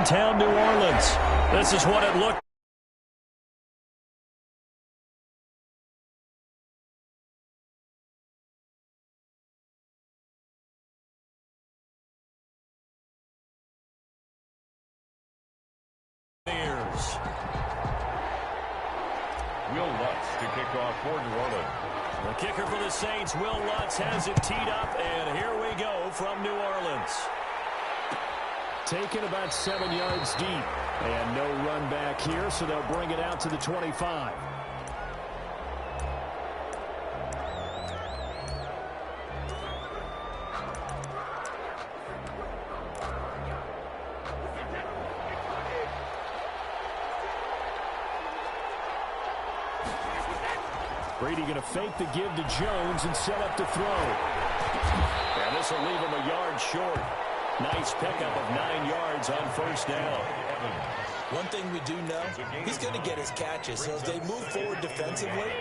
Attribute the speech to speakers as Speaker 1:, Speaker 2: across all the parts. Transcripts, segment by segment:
Speaker 1: downtown New Orleans. This is what it looked like.
Speaker 2: Will Lutz to kick off for New Orleans.
Speaker 1: The kicker for the Saints, Will Lutz, has it teed up, and here we go from New Orleans.
Speaker 3: Taken about 7 yards deep, and no run back here, so they'll bring it out to the 25. Brady going to fake the give to Jones and set up to throw.
Speaker 1: And this will leave him a yard short. Nice pickup of 9 yards on first down.
Speaker 4: One thing we do know, he's going to get his catches. So as they move forward defensively,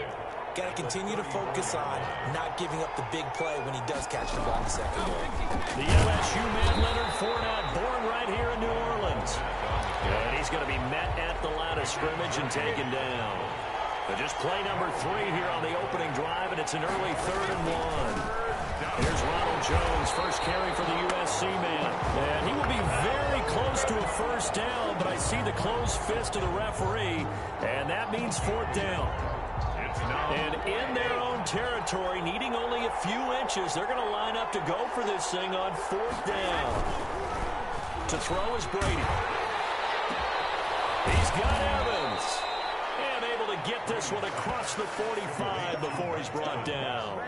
Speaker 4: got to continue to focus on not giving up the big play when he does catch the ball in the secondary.
Speaker 1: The LSU man, Leonard Fournette, born right here in New Orleans. And he's going to be met at the line of scrimmage and taken down. But just play number 3 here on the opening drive, and it's an early 3rd and 1. Here's Ronald Jones, first carry for the USC man. And he will be very close to a first down, but I see the closed fist of the referee, and that means 4th down. And in their own territory, needing only a few inches, they're going to line up to go for this thing on 4th down. To throw is Brady. He's got Evans. And able to get this one across the 45 before he's brought down.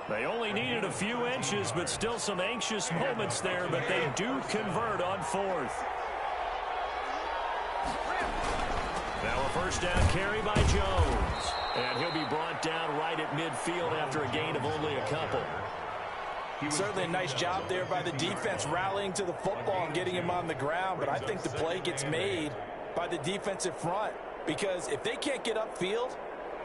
Speaker 1: They only needed a few inches, but still some anxious moments there, but they do convert on 4th. Now a first down carry by Jones. And he'll be brought down right at midfield after a gain of only a couple.
Speaker 4: Certainly a nice job there by the defense rallying to the football and getting him on the ground, but I think the play gets made by the defensive front, because if they can't get upfield,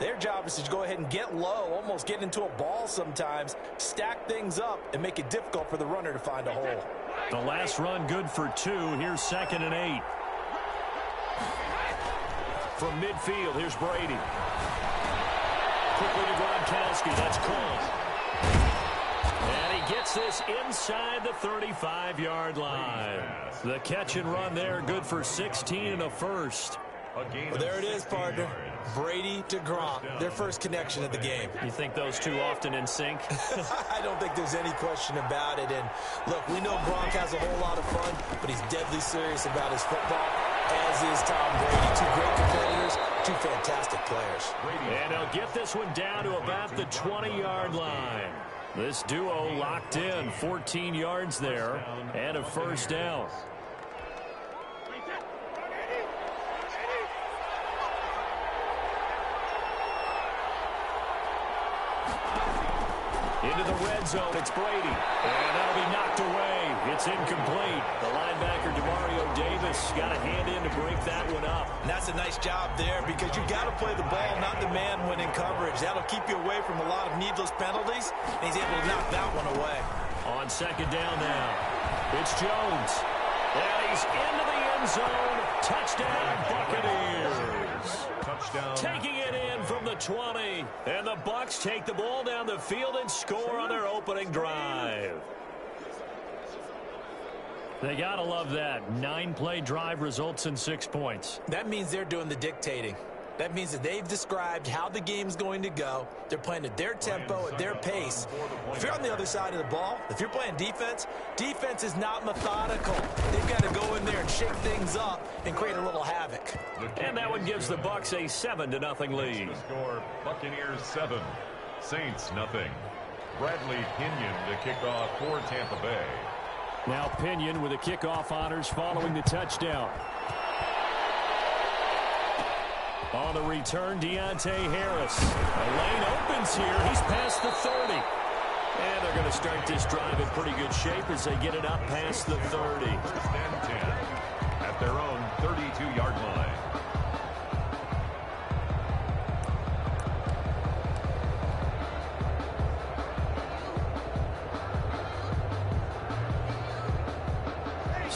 Speaker 4: their job is to go ahead and get low, almost get into a ball sometimes, stack things up, and make it difficult for the runner to find a hole.
Speaker 1: The last run good for 2. Here's 2nd and 8. From midfield, here's Brady. Quickly to Gronkowski. That's close. And he gets this inside the 35-yard line. The catch and run there, good for 16 and a first.
Speaker 4: Well, there it is, partner. Brady to Gronk, their first connection of the game.
Speaker 1: You think those two often in sync?
Speaker 4: I don't think there's any question about it. And look, we know Gronk has a whole lot of fun, but he's deadly serious about his football, as is Tom Brady. 2 great competitors, 2 fantastic players.
Speaker 1: And he'll get this one down to about the 20-yard line. This duo locked in, 14 yards there, and a first down. Into the red zone, it's Brady. And that'll be knocked away. It's incomplete. The linebacker, Demario Davis, got a hand in to break that one up.
Speaker 4: And that's a nice job there, because you've got to play the ball, not the man when in coverage. That'll keep you away from a lot of needless penalties, and he's able to knock that one away.
Speaker 1: On 2nd down now, it's Jones. And he's into the end zone. Touchdown, Buccaneers.
Speaker 2: Touchdown.
Speaker 1: Taking it in from the 20. And the Bucs take the ball down the field and score on their opening drive. They got to love that. 9-play drive results in 6 points.
Speaker 4: That means they're doing the dictating. That means that they've described how the game's going to go. They're playing at their tempo, at their pace. If you're on the other side of the ball, if you're playing defense, defense is not methodical. They've got to go in there and shake things up and create a little havoc.
Speaker 1: And that one gives the Bucs a 7-0 lead.
Speaker 2: Score Buccaneers 7, Saints nothing. Bradley Pinion to kick off for Tampa Bay.
Speaker 3: Now Pinion with the kickoff honors following the touchdown.
Speaker 1: On the return, Deontay Harris. A lane opens here. He's past the 30. And they're going to start this drive in pretty good shape as they get it up past the 30.
Speaker 2: And 10 at their own 32-yard line.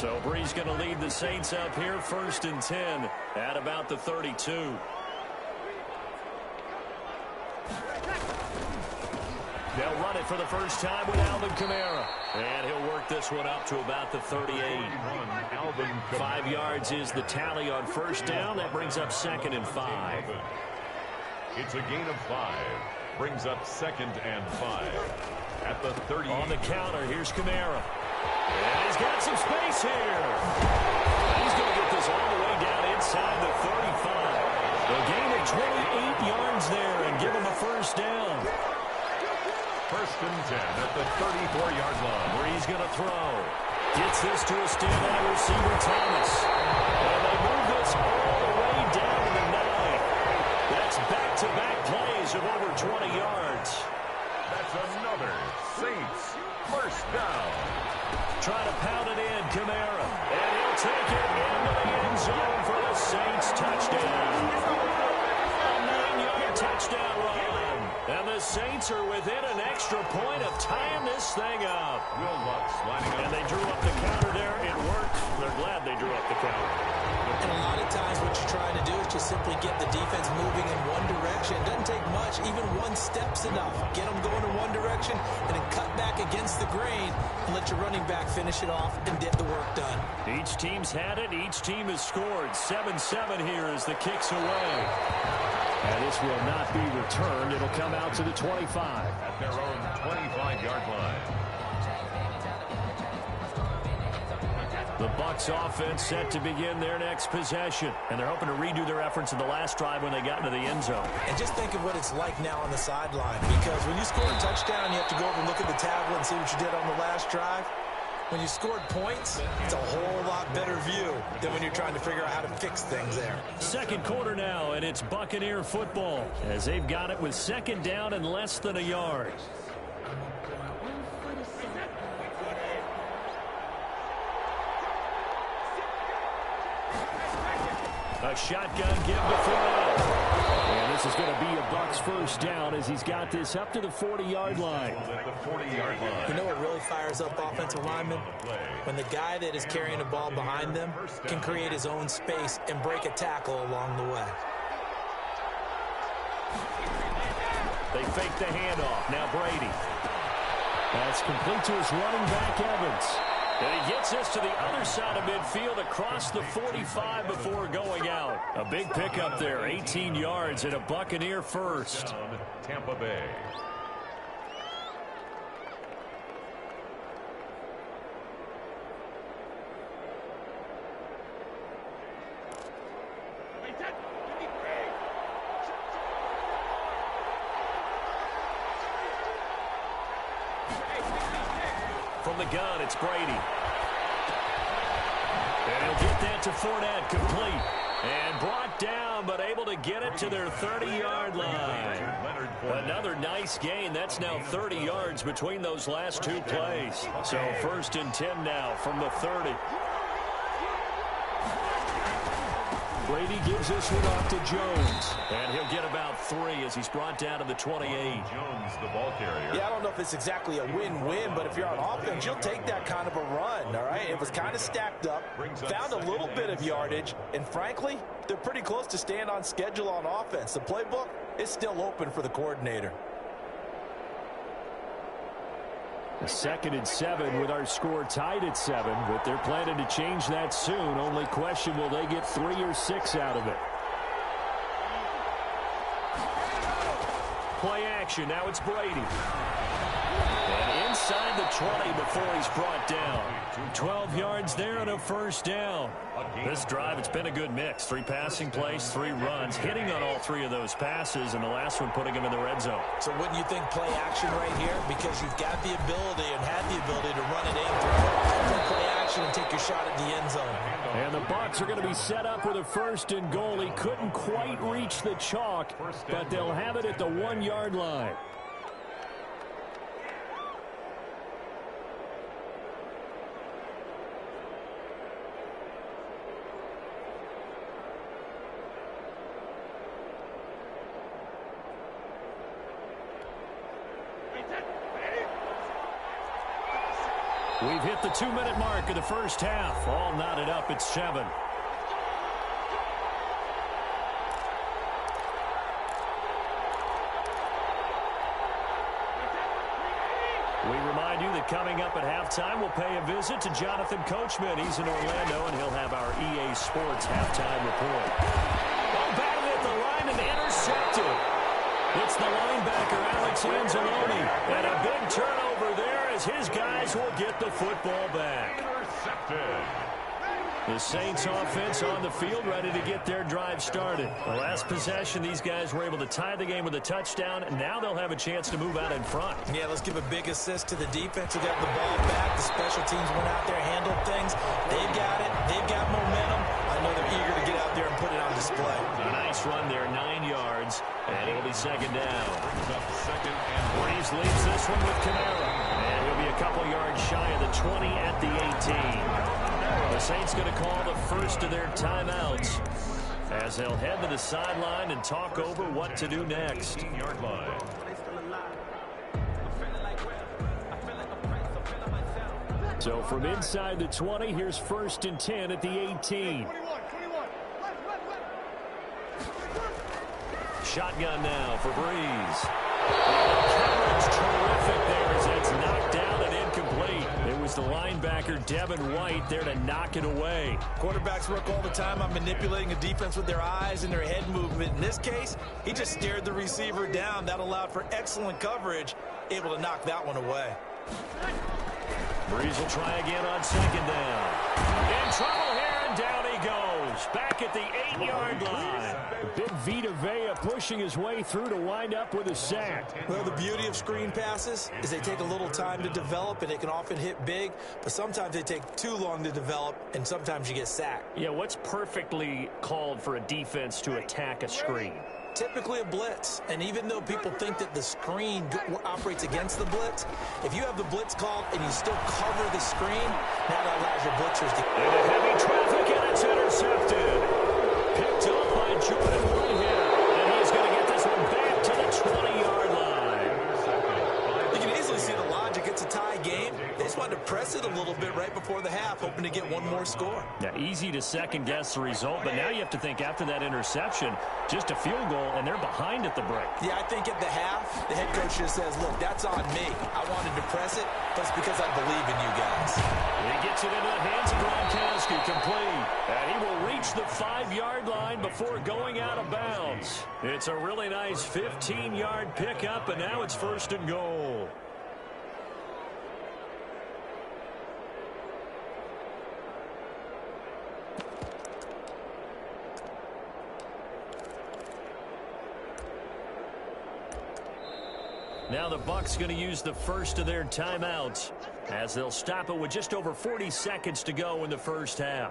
Speaker 1: So Bree's going to lead the Saints up here, 1st and 10 at about the 32. They'll run it for the first time with Alvin Kamara. And he'll work this one up to about the 38. 5 yards is the tally on first down. That brings up 2nd and 5.
Speaker 2: It's a gain of 5. Brings up 2nd and 5. At the 30.
Speaker 1: On the counter, here's Kamara. And he's got some space here. He's going to get this all the way down inside the 35. A gain of 28 yards there and give him a first down.
Speaker 2: 1st and 10 at the 34-yard line.
Speaker 1: Bree's going to throw. Gets this to a standby receiver, Thomas. And they move this all the way down to the 9. That's back-to-back plays of over 20 yards.
Speaker 2: That's another Saints first down.
Speaker 1: Trying to pound it in, Kamara. And he'll take it into the end zone for the Saints touchdown. A 9-yard touchdown run. And the Saints are within an extra point of tying this thing up.
Speaker 2: Will Lutz lining up.
Speaker 1: And they drew up the counter there. It worked. They're glad they drew up the counter.
Speaker 4: And a lot of times what you're trying to do is just simply get the defense moving in one direction. It doesn't take much. Even one step's enough. Get them going in one direction and then cut back against the grain and let your running back finish it off and get the work done.
Speaker 1: Each team's had it. Each team has scored. 7-7 here as the kick's away. And this will not be returned. It'll come out to the 25.
Speaker 2: At their own 25-yard line.
Speaker 1: The Bucs offense set to begin their next possession. And they're hoping to redo their efforts in the last drive when they got into the end zone.
Speaker 4: And just think of what it's like now on the sideline. Because when you score a touchdown, you have to go over and look at the tablet and see what you did on the last drive. When you scored points, it's a whole lot better view than when you're trying to figure out how to fix things there.
Speaker 1: Second quarter now, and it's Buccaneer football as they've got it with 2nd down and less than a yard. A shotgun give to Fournette. And this is going to be a Bucs first down as he's got this up to the 40-yard line.
Speaker 4: You know what really fires up offensive linemen? When the guy that is carrying the ball behind them can create his own space and break a tackle along the way.
Speaker 1: They fake the handoff. Now Brady. That's complete to his running back, Evans. And he gets this to the other side of midfield across the 45 before going out. A big pickup there, 18 yards and a Buccaneer first.
Speaker 2: Tampa Bay.
Speaker 1: From the gun, it's Brady. And he'll get that to Fournette, complete. And brought down, but able to get it to their 30-yard line. Another nice gain. That's now 30 yards between those last two plays. So 1st and 10 now from the 30. Brady gives this one off to Jones. And he'll get about 3 as he's brought down to the 28.
Speaker 2: Jones, the ball carrier.
Speaker 4: Yeah, I don't know if it's exactly a win-win, but if you're on offense, you'll take that kind of a run, all right? It was kind of stacked up, found a little bit of yardage, and frankly, they're pretty close to staying on schedule on offense. The playbook is still open for the coordinator.
Speaker 1: 2nd and 7 with our score tied at 7, but they're planning to change that soon. Only question, will they get 3 or 6 out of it? Play action. Now it's Brady. And inside the 20 before he's brought down. 12 yards there and a first down. This drive, it's been a good mix. 3 passing plays, 3 runs, hitting on all 3 of those passes, and the last one putting him in the red zone.
Speaker 4: So wouldn't you think play action right here? Because you've got the ability and had the ability to run it in, throw play action and take your shot at the end zone.
Speaker 1: And the Bucs are going to be set up with a 1st and goal. He couldn't quite reach the chalk, but they'll have it at the 1-yard line.
Speaker 3: We've hit the 2-minute mark of the first half. All knotted up at 7. We remind you that coming up at halftime, we'll pay a visit to Jonathan Coachman. He's in Orlando, and he'll have our EA Sports halftime report. Oh, batted at the line and intercepted. It's the linebacker, Alex Anzalone. And a big turnover there as his guys will get the football back.
Speaker 2: Intercepted.
Speaker 3: The Saints offense on the field, ready to get their drive started. The last possession, these guys were able to tie the game with a touchdown, and now they'll have a chance to move out in front.
Speaker 4: Yeah, let's give a big assist to the defense who got the ball back. The special teams went out there, handled things. They've got it. They've got momentum. I know they're eager to get out there and put it on display.
Speaker 1: A nice run there, 9 yards, and it'll be second down.
Speaker 2: Second and
Speaker 3: Breeze leads this one with Kamara.
Speaker 1: And he'll be a couple yards shy of the 20 at the 18.
Speaker 3: The Saints going to call the first of their timeouts as they'll head to the sideline and talk over what to do next.
Speaker 2: 18-yard line.
Speaker 3: So from inside the 20, here's 1st and 10 at the 18.
Speaker 1: Shotgun now for Breeze. Coverage terrific there as it's knocked down and incomplete.
Speaker 3: It was the linebacker, Devin White, there to knock it away.
Speaker 4: Quarterbacks work all the time on manipulating a defense with their eyes and their head movement. In this case, he just stared the receiver down. That allowed for excellent coverage, able to knock that one away.
Speaker 3: Breeze will try again on second down. In trouble here, and down he goes. Back at the 8-yard line. Big Vita Vea pushing his way through to wind up with a sack.
Speaker 4: Well, the beauty of screen passes is they take a little time to develop, and they can often hit big, but sometimes they take too long to develop, and sometimes you get sacked.
Speaker 3: Yeah, what's perfectly called for a defense to attack a screen?
Speaker 4: Typically a blitz, and even though people think that the screen operates against the blitz, if you have the blitz called and you still cover the screen, now that allows your blitzers to...
Speaker 3: Into heavy traffic, and it's intercepted. Picked up by Jordan Whitehead, and he's going to get this one back to the 20-yard line.
Speaker 4: You can easily see the logic. It's a tie game. They just wanted to press it a little bit right before the half, hoping to get one more score.
Speaker 3: Now, easy to second-guess the result, but now you have to think after that interception, just a field goal, and they're behind at the break.
Speaker 4: Yeah, I think at the half, the head coach just says, look, that's on me. I wanted to press it, but it's because I believe in you guys.
Speaker 3: He gets it into the hands of Gronkowski, complete. And he will reach the 5-yard line before going out of bounds. It's a really nice 15-yard pickup, and now it's 1st and goal. Now the Bucs going to use the first of their timeouts as they'll stop it with just over 40 seconds to go in the first half.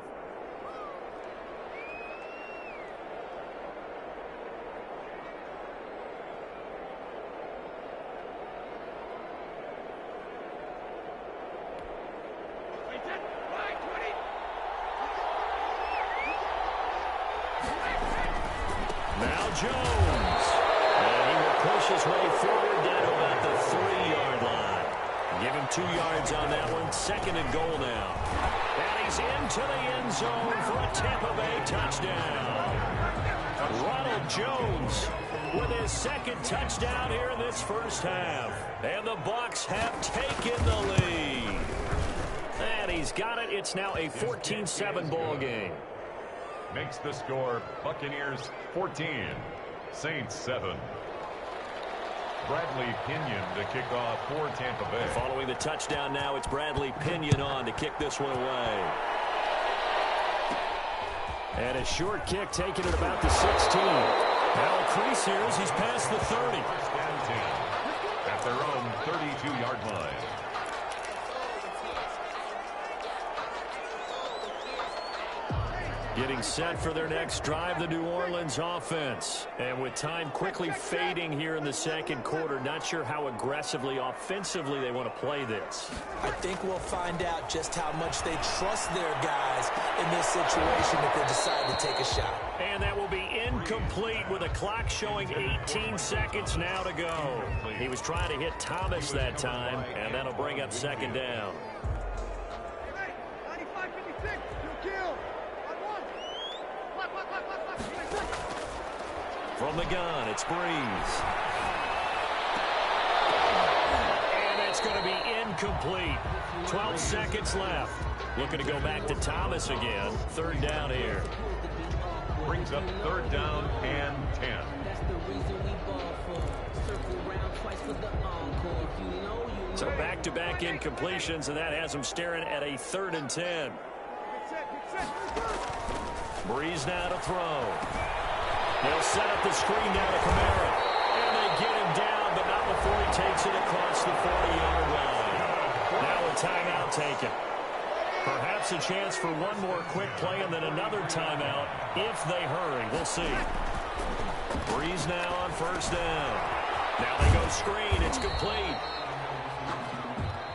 Speaker 3: Now Jones. And he will push his way forward down to about the 3-yard line. Give him 2 yards on that one. 2nd and goal now. And he's into the end zone for a Tampa Bay touchdown. Ronald Jones with his 2nd touchdown here in this first half. And the Bucs have taken the lead. And he's got it. It's now a 14-7 ball game.
Speaker 2: Makes the score Buccaneers 14, Saints 7. Bradley Pinion to kick off for Tampa Bay.
Speaker 1: Following the touchdown now, it's Bradley Pinion on to kick this one away.
Speaker 3: And a short kick taken at about the 16. Now a crease here as he's past the 30.
Speaker 2: First down team at their own 32-yard line.
Speaker 3: Getting set for their next drive, the New Orleans offense. And with time quickly fading here in the second quarter, not sure how aggressively, offensively they want to play this.
Speaker 4: I think we'll find out just how much they trust their guys in this situation if they decide to take a shot.
Speaker 3: And that will be incomplete with the clock showing 18 seconds now to go. He was trying to hit Thomas that time, and that'll bring up 2nd down.
Speaker 1: From the gun, it's Breeze. And it's going to be incomplete. 12 seconds left. Looking to go back to Thomas again. Third down here.
Speaker 2: Brings up third down and 10.
Speaker 1: So back-to-back incompletions, and that has them staring at a 3rd and 10. Breeze now to throw. They'll set up the screen down to Kamara. And they get him down, but not before he takes it across the 40-yard line. Now a timeout taken. Perhaps a chance for one more quick play and then another timeout if they hurry. We'll see. Breeze now on first down. Now they go screen. It's complete.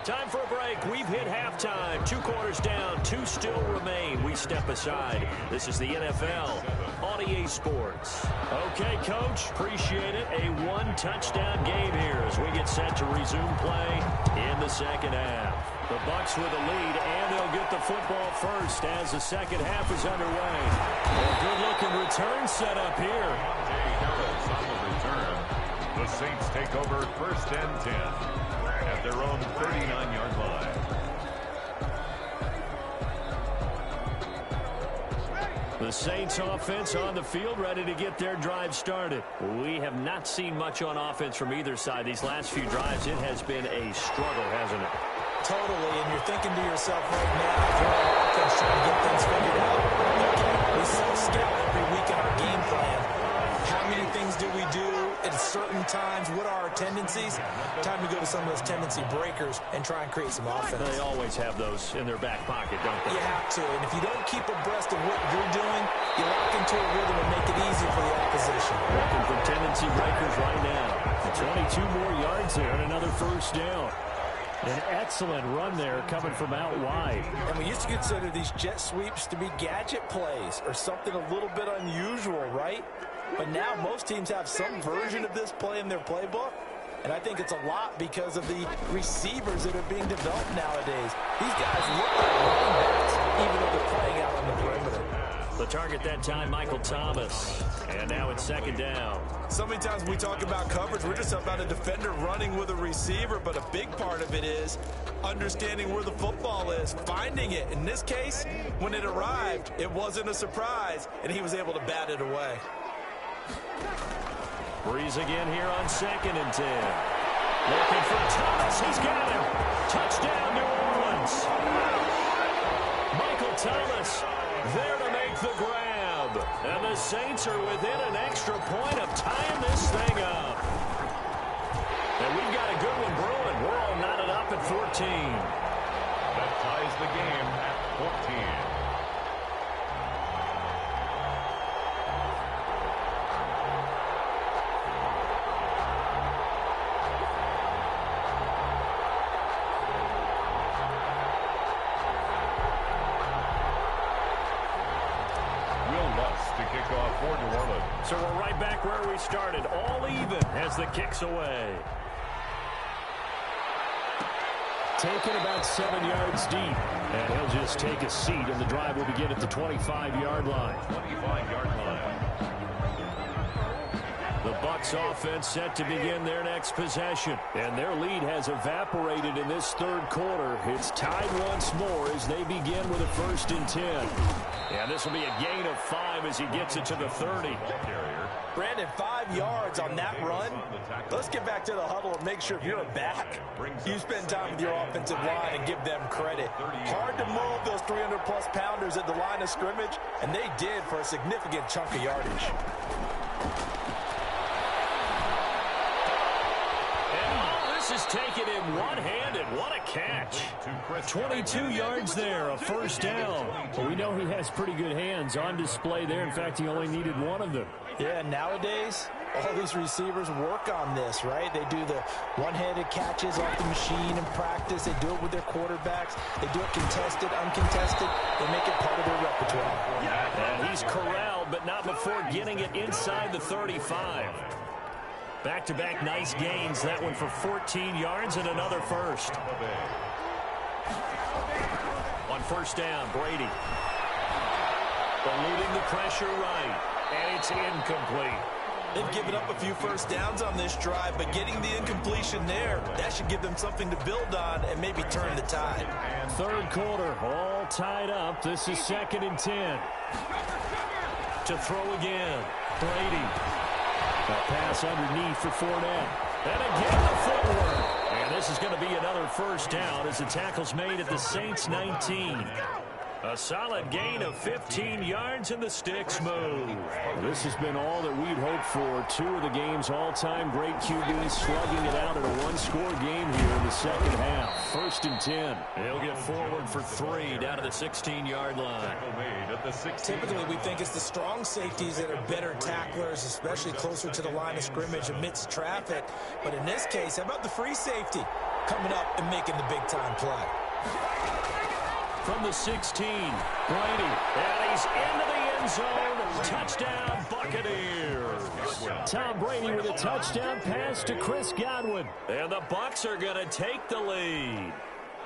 Speaker 1: Time for a break. We've hit halftime. 2 quarters down. 2 still remain. We step aside. This is the NFL on EA Sports. Okay, Coach. Appreciate it. A 1-touchdown game here as we get set to resume play in the second half. The Bucs with the lead, and they'll get the football first as the second half is underway. A good-looking return set up here.
Speaker 2: Harris on the return. The Saints take over first and 10 at their own 39-yard line.
Speaker 1: The Saints offense on the field, ready to get their drive started. We have not seen much on offense from either side. These last few drives, it has been a struggle, hasn't it?
Speaker 4: Totally, and you're thinking to yourself right now, if you're on offense trying to get things figured out, okay, we self-scout every week in our game plan. How many things do we do at certain times? What are our tendencies? Time to go to some of those tendency breakers and try and create some offense.
Speaker 1: They always have those in their back pocket, don't they?
Speaker 4: You have to, and if you don't keep abreast of what you're doing, you lock into a rhythm and make it easy for the opposition.
Speaker 1: Looking for tendency breakers right now. 22 more yards there and another first down. An excellent run there coming from out wide.
Speaker 4: And we used to consider these jet sweeps to be gadget plays or something a little bit unusual, right? But now most teams have some version of this play in their playbook. And I think it's a lot because of the receivers that are being developed nowadays. These guys look like running backs, even though they're playing out on the perimeter.
Speaker 1: The target that time, Michael Thomas. And now it's second down.
Speaker 4: So many times when we talk about coverage, we're just about a defender running with a receiver, but a big part of it is understanding where the football is, finding it. In this case, when it arrived, it wasn't a surprise, and he was able to bat it away.
Speaker 1: Breeze again here on second and 10. Looking for Thomas. He's got him. Touchdown, New Orleans. Michael Thomas there to make the grab. And the Saints are within an extra point of tying this thing up. And we've got a good one brewing. We're all knotted up at 14.
Speaker 2: That ties the game at 14.
Speaker 1: So we're right back where we started, all even as the kick's away. Taken about 7 yards deep, and he'll just take a seat, and the drive will begin at the 25-yard line.
Speaker 2: 25-yard line.
Speaker 1: The Bucs offense set to begin their next possession, and their lead has evaporated in this third quarter. It's tied once more as they begin with a 1st and 10. And this will be a gain of 5 as he gets it to the 30.
Speaker 4: Brandon, 5 yards on that run. Let's get back to the huddle and make sure if you're a back, you spend time with your offensive line and give them credit. Hard to move those 300-plus pounders at the line of scrimmage, and they did for a significant chunk of yardage.
Speaker 1: This is taken in one-handed. What a catch. 22 yards there, a first down. Well, we know he has pretty good hands on display there. In fact, he only needed one of them.
Speaker 4: Yeah, nowadays, all these receivers work on this, right? They do the one-handed catches off the machine in practice. They do it with their quarterbacks. They do it contested, uncontested. They make it part of their repertoire.
Speaker 1: And he's corralled, but not before getting it inside the 35. Back-to-back nice gains. That one for 14 yards and another first. On first down, Brady. eluding the pressure right. And it's incomplete.
Speaker 4: They've given up a few first downs on this drive, but getting the incompletion there, that should give them something to build on and maybe turn the tide.
Speaker 1: Third quarter, all tied up. This is 2nd and 10. To throw again. Brady. A pass underneath for Fournette. And again the footwork. And this is going to be another first down as the tackle's made at the Saints 19. A solid gain of 15 yards and the sticks move. This has been all that we'd hoped for. 2 of the game's all-time great QBs slugging it out in a one-score game here in the second half. 1st and 10. He'll get forward for 3 down to the 16-yard line.
Speaker 4: Typically, we think it's the strong safeties that are better tacklers, especially closer to the line of scrimmage amidst traffic. But in this case, how about the free safety coming up and making the big-time play?
Speaker 1: From the 16, Brady, and he's into the end zone. Touchdown, Buccaneers. Tom Brady with a touchdown pass to Chris Godwin. And the Bucs are going to take the lead.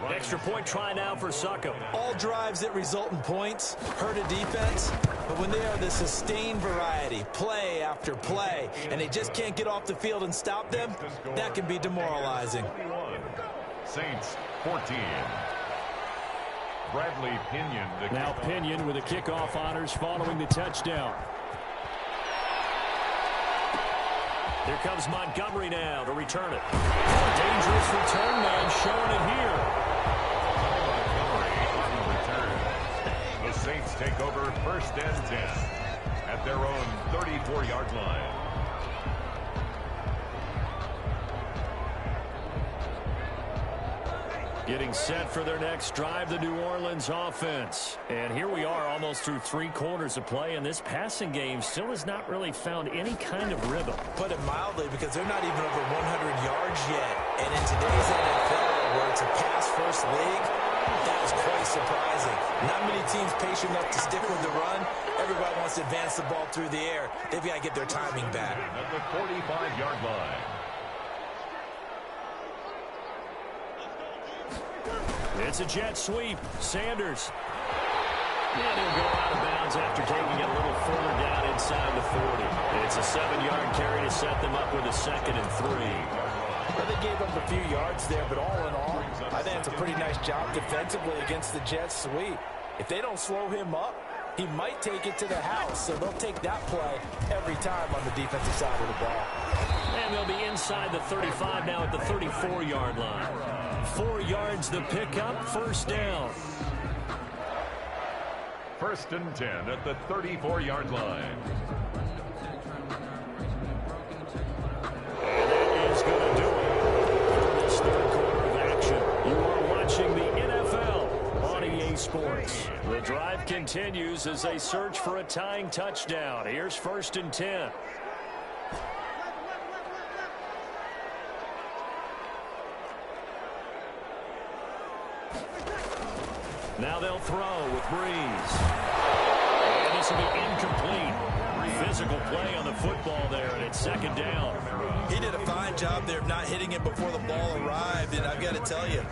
Speaker 1: Extra point try now for Succop.
Speaker 4: All drives that result in points hurt a defense, but when they are the sustained variety, play after play, and they just can't get off the field and stop them, that can be demoralizing.
Speaker 2: Saints 14. Bradley Pinion.
Speaker 1: Now Pinion with the kickoff honors following the touchdown. Here comes Montgomery now to return it. A dangerous return man showing it here.
Speaker 2: The Saints take over 1st and 10 at their own 34-yard line.
Speaker 1: Getting set for their next drive, the New Orleans offense. And here we are almost through 3 quarters of play, and this passing game still has not really found any kind of rhythm.
Speaker 4: Put it mildly, because they're not even over 100 yards yet. And in today's NFL, where it's a pass-first league, that is quite surprising. Not many teams patient enough to stick with the run. Everybody wants to advance the ball through the air. They've got to get their timing back.
Speaker 2: At the 45-yard line.
Speaker 1: It's a jet sweep. Sanders. And he'll go out of bounds after taking it a little further down inside the 40. It's a 7-yard carry to set them up with a 2nd and 3.
Speaker 4: Well, they gave up a few yards there, but all in all, I think it's a pretty nice job defensively against the jet sweep. If they don't slow him up, he might take it to the house, so they'll take that play every time on the defensive side of the ball.
Speaker 1: And they'll be inside the 35 now at the 34-yard line. 4 yards the pickup, 1st down.
Speaker 2: 1st and 10 at the 34-yard line.
Speaker 1: And that is going to do it for this 3rd quarter of action. You are watching the NFL on EA Sports. The drive continues as they search for a tying touchdown. Here's 1st and 10. Now they'll throw with Breeze. And this will be incomplete. Physical play on the football there, and it's 2nd down.
Speaker 4: He did a fine job there of not hitting it before the ball arrived, and I've got to tell you,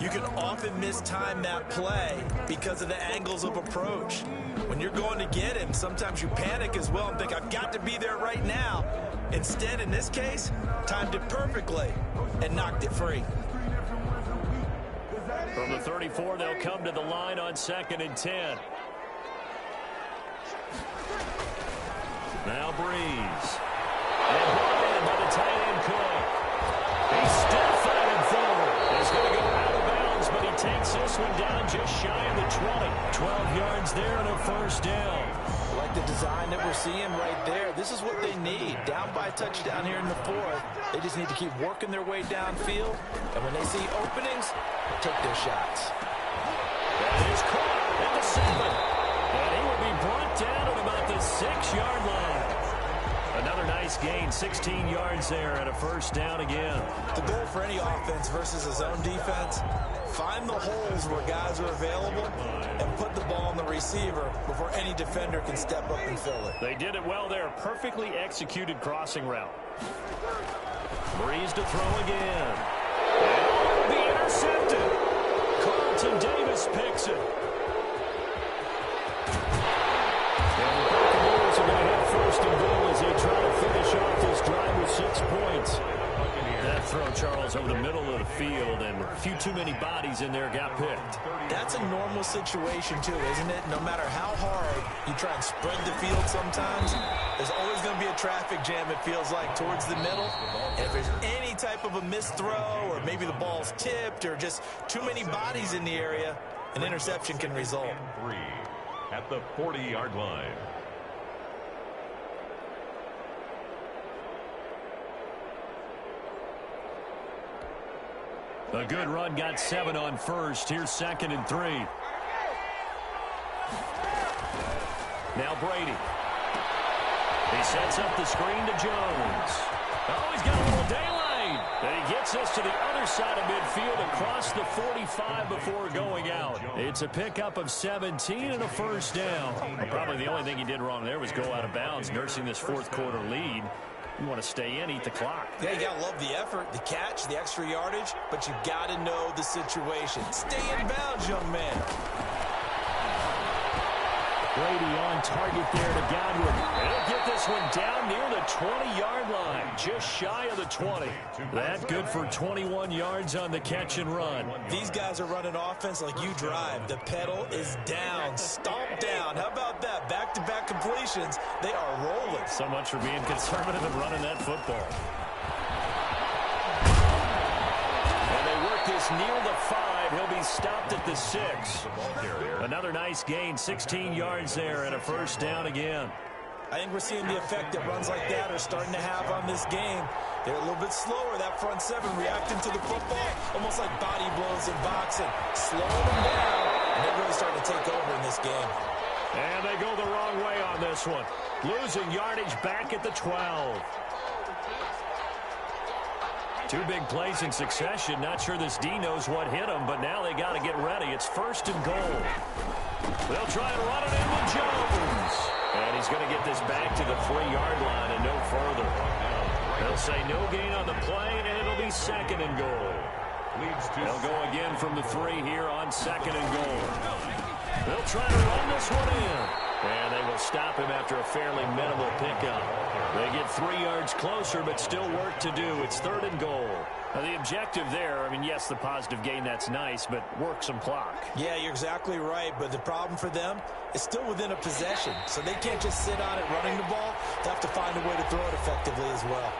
Speaker 4: you can often mistime that play because of the angles of approach. When you're going to get him, sometimes you panic as well and think, I've got to be there right now. Instead, in this case, timed it perfectly and knocked it free.
Speaker 1: From the 34, they'll come to the line on 2nd and 10. Now Breeze. And brought in by the tight end Cook. He's still fighting forward. He's going to go out of bounds, but he takes this one down just shy of the 20. 12 yards there and a 1st down.
Speaker 4: Like the design that we're seeing right there, this is what they need. Down by a touchdown here in the 4th. They just need to keep working their way downfield. And when they see openings, take their shots.
Speaker 1: That is caught at the 7. And he will be brought down at about the 6-yard line. Another nice gain, 16 yards there and a 1st down again.
Speaker 4: The goal for any offense versus a zone defense, find the holes where guys are available and put the ball on the receiver before any defender can step up and fill it.
Speaker 1: They did it well there. Perfectly executed crossing route. Breeze to throw again. And will be intercepted. Carlton Davis picks it. points. That throw, Charles, over the middle of the field, and a few too many bodies in there got picked.
Speaker 4: That's a normal situation, too, isn't it? No matter how hard you try and spread the field sometimes, there's always going to be a traffic jam, it feels like, towards the middle. And if there's any type of a missed throw, or maybe the ball's tipped, or just too many bodies in the area, an interception can result.
Speaker 2: 3 at the 40-yard line.
Speaker 1: A good run, got 7 on first. Here's 2nd and 3. Now Brady. He sets up the screen to Jones. Oh, he's got a little daylight. And he gets us to the other side of midfield across the 45 before going out. It's a pickup of 17 and a first down. Probably the only thing he did wrong there was go out of bounds, nursing this fourth quarter lead. You want to stay in, eat the clock.
Speaker 4: Yeah, you got to love the effort, the catch, the extra yardage, but you got to know the situation. Stay in bounds, young man.
Speaker 1: Brady on target there to Godwin. And he'll get this one down near the 20-yard line, just shy of the 20. That good for 21 yards on the catch and run.
Speaker 4: These guys are running offense like you drive. The pedal is down, stomp down. How about that? Back-to-back completions. They are rolling.
Speaker 1: So much for being conservative and running that football. And they work this near the 5. He'll be stopped at the 6. Another nice gain, 16 yards there, and a first down again.
Speaker 4: I think we're seeing the effect that runs like that are starting to have on this game. They're a little bit slower, that front 7, reacting to the football, almost like body blows in boxing. Slowing them down, and they're really starting to take over in this game.
Speaker 1: And they go the wrong way on this one. Losing yardage back at the 12. 2 big plays in succession. Not sure this D knows what hit him, but now they got to get ready. It's 1st and goal. They'll try and run it in with Jones. And he's going to get this back to the 3-yard line and no further. They'll say no gain on the play, and it'll be 2nd and goal. They'll go again from the 3 here on 2nd and goal. They'll try to run this one in. And they will stop him after a fairly minimal pickup. They get 3 yards closer, but still work to do. It's 3rd and goal. Now, the objective there, I mean, yes, the positive gain, that's nice, but work some clock.
Speaker 4: Yeah, you're exactly right, but the problem for them is still within a possession. So they can't just sit on it running the ball. They have to find a way to throw it effectively as well.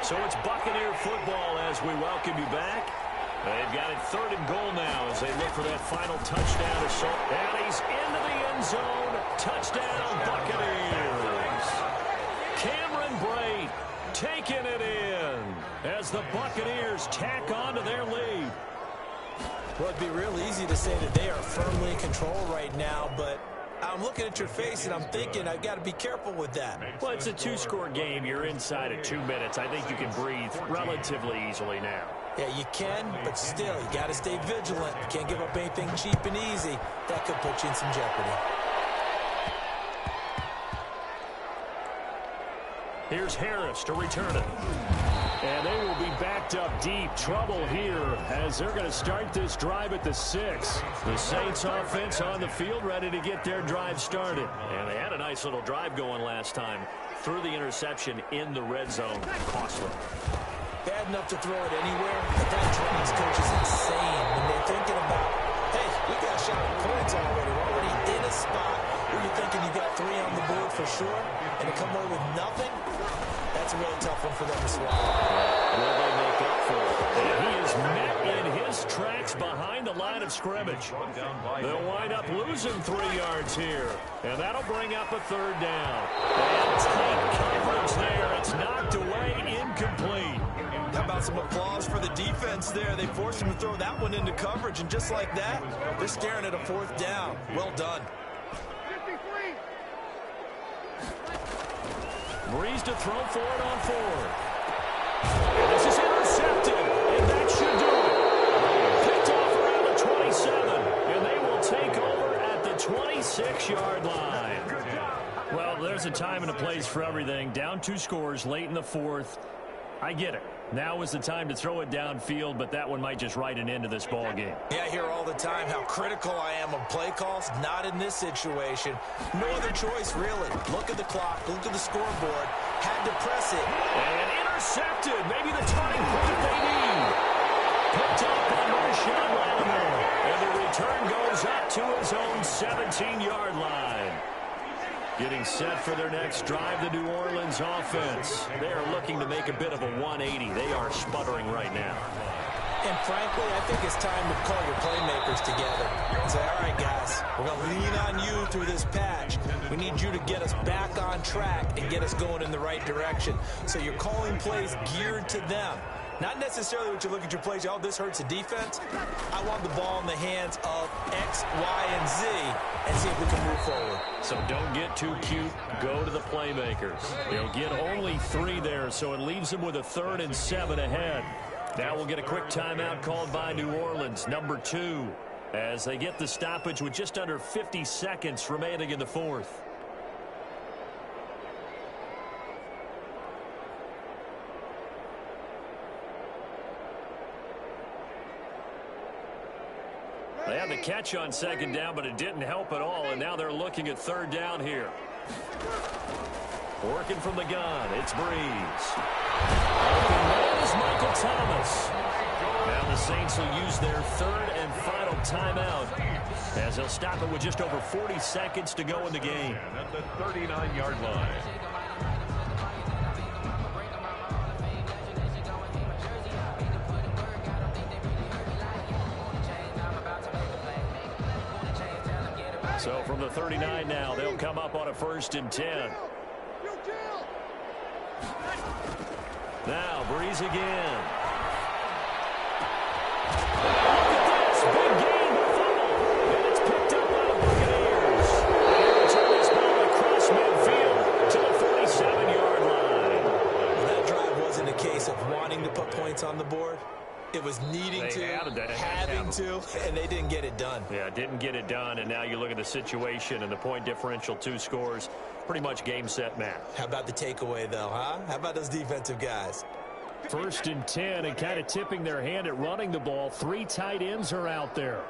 Speaker 1: So it's Buccaneer football as we welcome you back. They've got it 3rd and goal now as they look for that final touchdown assault. And he's into the end zone. Touchdown, Buccaneers. Cameron Brate taking it in as the Buccaneers tack on to their lead.
Speaker 4: Well, it'd be real easy to say that they are firmly in control right now, but I'm looking at your face and I'm thinking I've got to be careful with that.
Speaker 1: Well, it's a 2-score game. You're inside of 2 minutes. I think you can breathe relatively easily now.
Speaker 4: Yeah, you can, but still, you got to stay vigilant. You can't give up anything cheap and easy. That could put you in some jeopardy.
Speaker 1: Here's Harris to return it. And they will be backed up deep. Trouble here as they're going to start this drive at the 6. The Saints offense on the field ready to get their drive started. And they had a nice little drive going last time. Threw the interception in the red zone. Costly.
Speaker 4: Bad enough to throw it anywhere, but that Giants coach is insane when they're thinking about, hey, we got a shot at points already. We're already in a spot where you're thinking you got 3 on the board for sure, and to come away with nothing, that's a really tough one for them to swallow.
Speaker 1: Will they make up for it? And he is met in his tracks behind the line of scrimmage. They'll wind up losing 3 yards here, and that'll bring up a 3rd down. And tight coverage there. It's knocked away, incomplete.
Speaker 4: How about some applause for the defense there? They forced him to throw that one into coverage, and just like that, they're staring at a 4th down. Well done.
Speaker 1: Breeze to throw for it on 4th. And this is intercepted, and that should do it. Picked off around the 27, and they will take over at the 26-yard line. Well, there's a time and a place for everything. Down 2 scores late in the 4th. I get it. Now is the time to throw it downfield, but that one might just write an end to this ball game.
Speaker 4: Yeah, I hear all the time how critical I am of play calls. Not in this situation. No other choice, really. Look at the clock. Look at the scoreboard. Had to press it.
Speaker 1: And intercepted. Maybe the turning point they need. Picked up by Marshawn Lattimore. And the return goes up to his own 17-yard line. Getting set for their next drive, the New Orleans offense. They are looking to make a bit of a 180. They are sputtering right now.
Speaker 4: And frankly, I think it's time to call your playmakers together and say, all right, guys, we're going to lean on you through this patch. We need you to get us back on track and get us going in the right direction. So you're calling plays geared to them. Not necessarily what you look at your plays, oh, this hurts the defense. I want the ball in the hands of X, Y, and Z and see if we can move forward.
Speaker 1: So don't get too cute. Go to the playmakers. They'll get only 3 there, so it leaves them with a 3rd and 7 ahead. Now we'll get a quick timeout called by New Orleans, number 2, as they get the stoppage with just under 50 seconds remaining in the 4th. They had the catch on 2nd down, but it didn't help at all, and now they're looking at 3rd down here. Working from the gun, it's Breeze. Open man is Michael Thomas. Now the Saints will use their 3rd and final timeout, as they'll stop it with just over 40 seconds to go in the game.
Speaker 2: At the 39-yard line.
Speaker 1: So from the 39 now, they'll come up on a 1st and 10. Now, Breeze again. Look at this. Big game. And it's picked up by the Buccaneers. They return this ball across midfield to the 47-yard line.
Speaker 4: Well, that drive wasn't a case of wanting to put points on the board. It was needing to, having to, and they didn't get it done.
Speaker 1: Yeah, didn't get it done, and now you look at the situation and the point differential, 2 scores, pretty much game, set, match.
Speaker 4: How about the takeaway, though, huh? How about those defensive guys?
Speaker 1: 1st and 10, and kind of tipping their hand at running the ball. 3 tight ends are out there.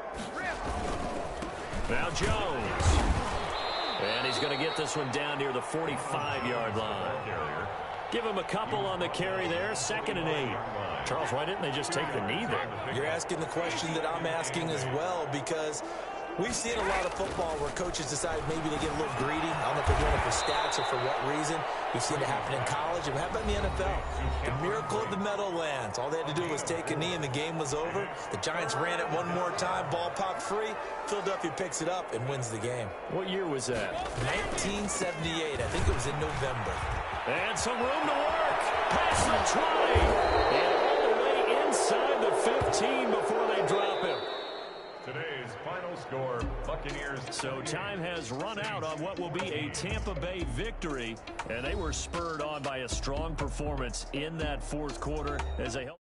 Speaker 1: Now Jones. And he's going to get this one down near the 45-yard line. Give him a couple on the carry there, 2nd and 8. Charles, why didn't they just take the knee there?
Speaker 4: You're asking the question that I'm asking as well, because we've seen a lot of football where coaches decide maybe they get a little greedy. I don't know if they're doing it for stats or for what reason. We've seen it happen in college. And how about in the NFL? The miracle of the Meadowlands. All they had to do was take a knee and the game was over. The Giants ran it one more time. Ball popped free. Philadelphia picks it up and wins the game.
Speaker 1: What year was that?
Speaker 4: 1978. I think it was in November.
Speaker 1: And some room to work. Past the 20. And all the way inside the 15 before they drop him.
Speaker 2: Today's final score, Buccaneers.
Speaker 1: So time has run out on what will be a Tampa Bay victory. And they were spurred on by a strong performance in that 4th quarter as they help.